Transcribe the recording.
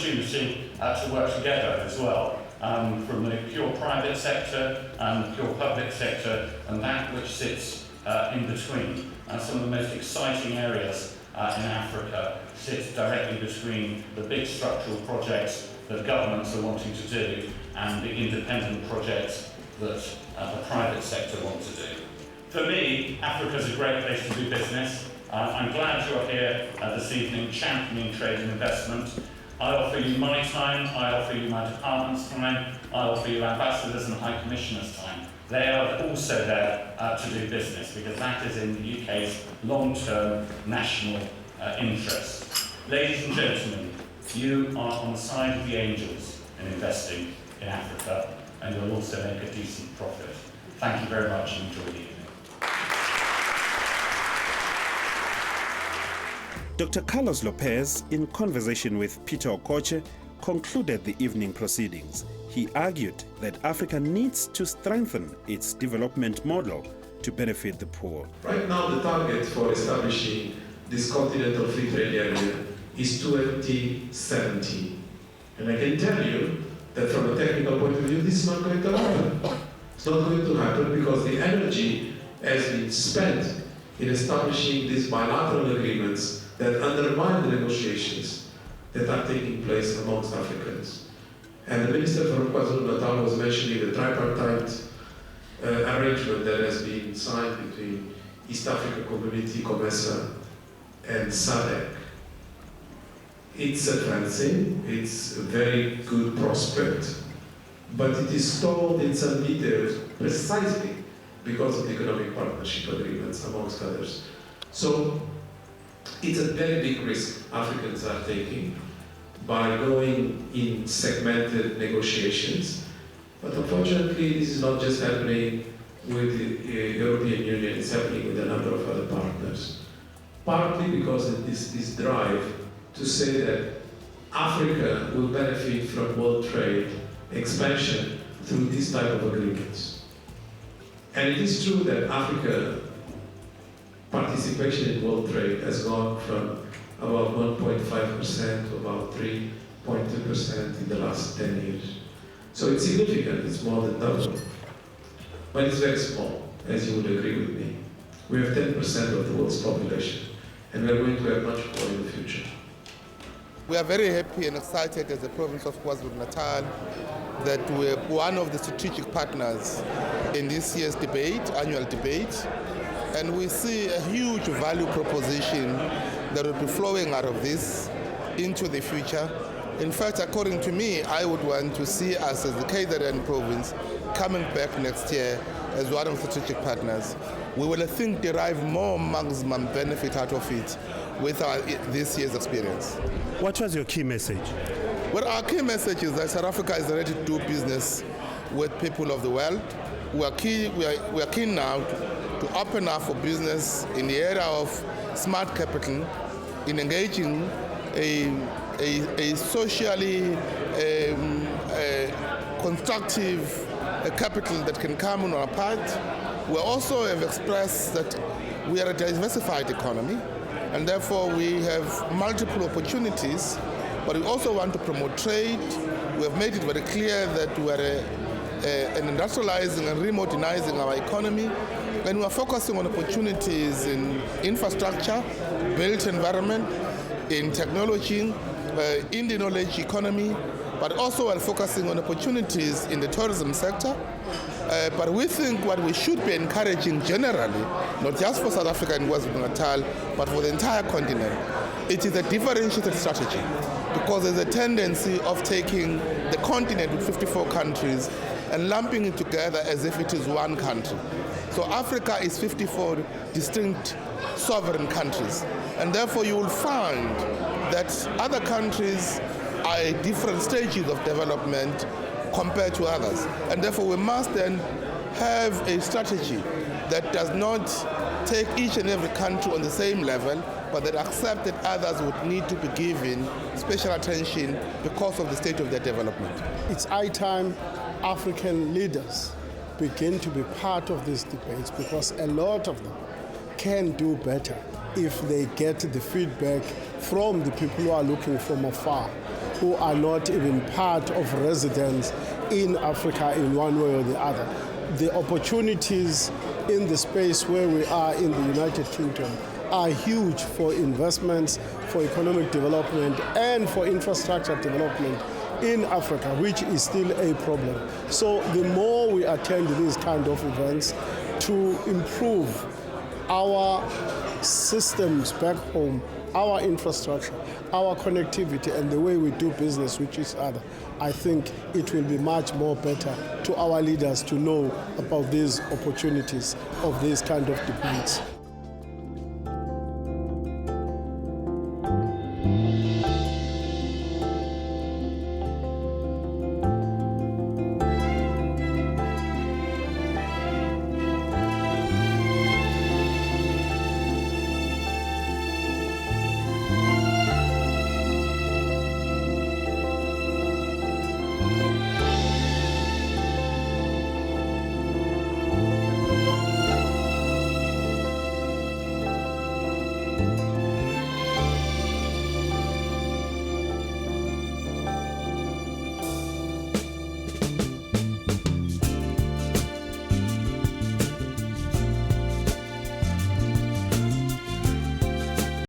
opportunity to work together as well, from the pure private sector and the pure public sector, and that which sits in between. And some of the most exciting areas in Africa sits directly between the big structural projects that governments are wanting to do and the independent projects that the private sector want to do. For me, Africa is a great place to do business. I'm glad you're here this evening championing trade and investment. I offer you my time, I offer you my department's time, I offer you ambassadors and high commissioners' time. They are also there to do business because that is in the UK's long-term national interest. Ladies and gentlemen, you are on the side of the angels in investing in Africa, and you'll also make a decent profit. Thank you very much and enjoy the evening. Dr. Carlos Lopes, in conversation with Peter Okwoche, concluded the evening proceedings. He argued that Africa needs to strengthen its development model to benefit the poor. Right now, the target for establishing this continental free trade area is 2070. And I can tell you that from a technical point of view, this is not going to happen. It's not going to happen because the energy has been spent in establishing these bilateral agreements that undermine the negotiations that are taking place amongst Africans. And the Minister from KwaZulu-Natal was mentioning the tripartite arrangement that has been signed between East African Community, COMESA, and SADC. It's advancing, it's a very good prospect, but it is stalled in some details precisely because of the economic partnership agreements, amongst others. So it's a very big risk Africans are taking by going in segmented negotiations. But unfortunately, this is not just happening with the European Union, it's happening with a number of other partners. Partly because of this drive to say that Africa will benefit from world trade expansion through this type of agreements. And it is true that Africa participation in world trade has gone from about 1.5% to about 3.2% in the last 10 years. So it's significant, it's more than double. But it's very small, as you would agree with me. We have 10% of the world's population, and we're going to have much more in the future. We are very happy and excited as the province of KwaZulu-Natal that we're one of the strategic partners in this year's annual debate. And we see a huge value proposition that will be flowing out of this into the future. In fact, according to me, I would want to see us as the KZN province coming back next year as one of the strategic partners. We will, I think, derive more maximum benefit out of it with this year's experience. What was your key message? Well, our key message is that South Africa is ready to do business with people of the world. We are keen now to open up for business in the area of smart capital, in engaging a socially constructive capital that can come on our part. We also have expressed that we are a diversified economy, and therefore we have multiple opportunities, but we also want to promote trade. We have made it very clear that we are industrializing and remodernizing our economy, and we are focusing on opportunities in infrastructure, built environment, in technology, in the knowledge economy, but also we're focusing on opportunities in the tourism sector. But we think what we should be encouraging generally, not just for South Africa and KwaZulu-Natal, but for the entire continent, it is a differentiated strategy, because there's a tendency of taking the continent with 54 countries and lumping it together as if it is one country. So Africa is 54 distinct sovereign countries, and therefore you will find that other countries are at different stages of development compared to others. And therefore we must then have a strategy that does not take each and every country on the same level, but that accept that others would need to be given special attention because of the state of their development. It's high time African leaders begin to be part of these debates, because a lot of them can do better if they get the feedback from the people who are looking from afar. who are not even part of residence in Africa in one way or the other. The opportunities in the space where we are in the United Kingdom are huge for investments, for economic development, and for infrastructure development in Africa, which is still a problem. So the more we attend these kind of events to improve our systems back home, our infrastructure, our connectivity, and the way we do business with each other, I think it will be much more better to our leaders to know about these opportunities of these kind of debates.